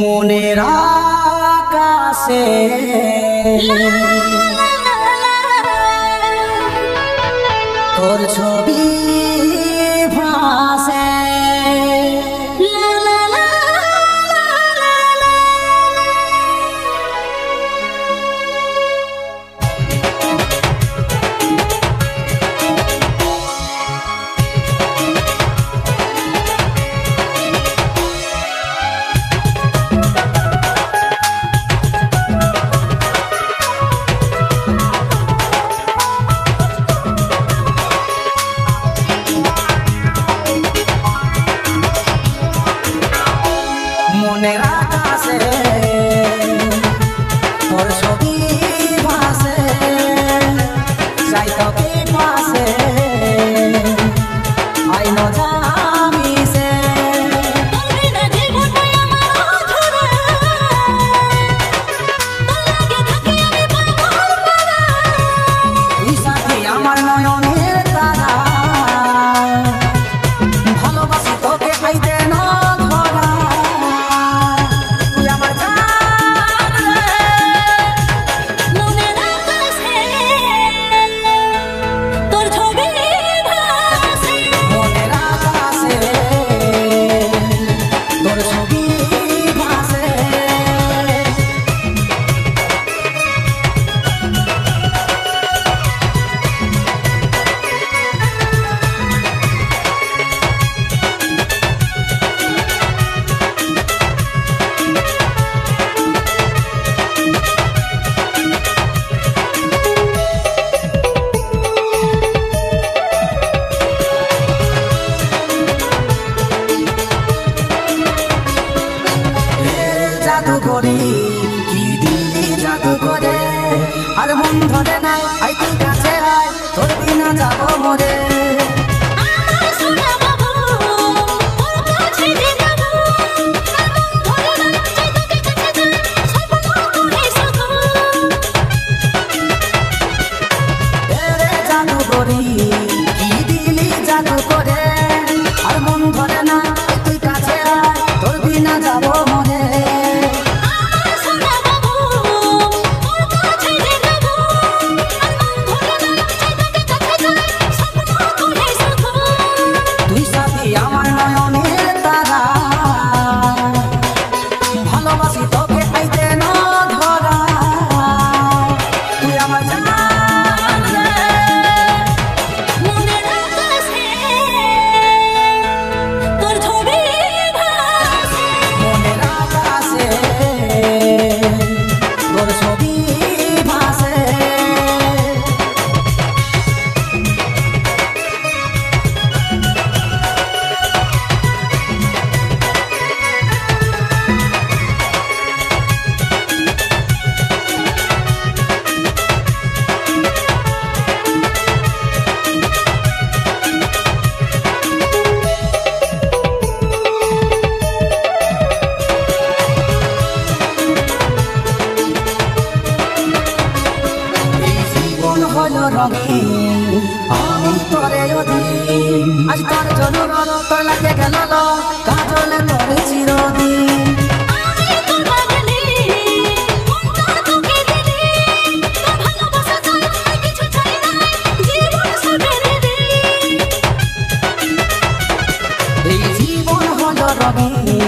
মনের আকাশে তোর ছবি ভাসে মনের আকাশে তোর ছবি ভাসে চাই তোকে পাশে আইন জামিসে তুই সাথী আমার নয়নের তারা ভালোবাসি তোকে খাইতে না জাদু করি কি দিলি জাদু করে আর মন ধরে না আই তুই কাছে আয় তোর বিনা যাবো মরে জাদু করি কি দিলি জাদু করে আর মন ধরে না আই তুই কাছে আয় তোর বিনা যাবো মরে ভালোবাসি তোকে পাইতে না ধরা তুই আমার মনের আকাশে তোর ছবি ভাসে মনের আকাশে তোর ছবি ভাসে হলো রঙিন আমি তোরে অধীন আজ তোর জন্য তোর লাগে গেল কাজলে তোর চিরদিন এই জীবন হলো রঙিন